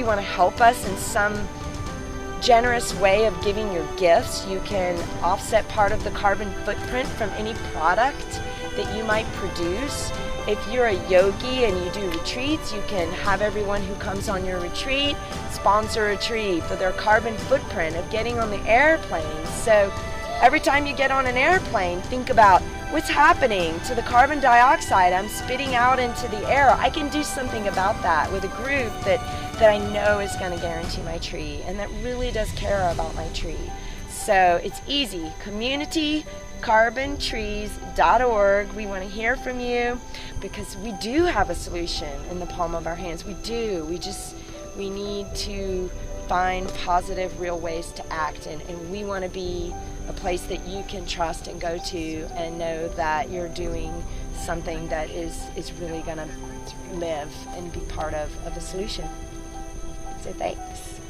you want to help us in some generous way of giving your gifts, you can offset part of the carbon footprint from any product that you might produce. If you're a yogi and you do retreats, you can have everyone who comes on your retreat sponsor a tree for their carbon footprint of getting on the airplane. So every time you get on an airplane, think about what's happening to the carbon dioxide I'm spitting out into the air. I can do something about that with a group that I know is going to guarantee my tree and that really does care about my tree. So it's easy. CommunityCarbonTrees.org. We want to hear from you because we do have a solution in the palm of our hands. We do. We need to find positive, real ways to act, and we want to be a place that you can trust and go to and know that you're doing something that is really going to live and be part of a solution. So thanks.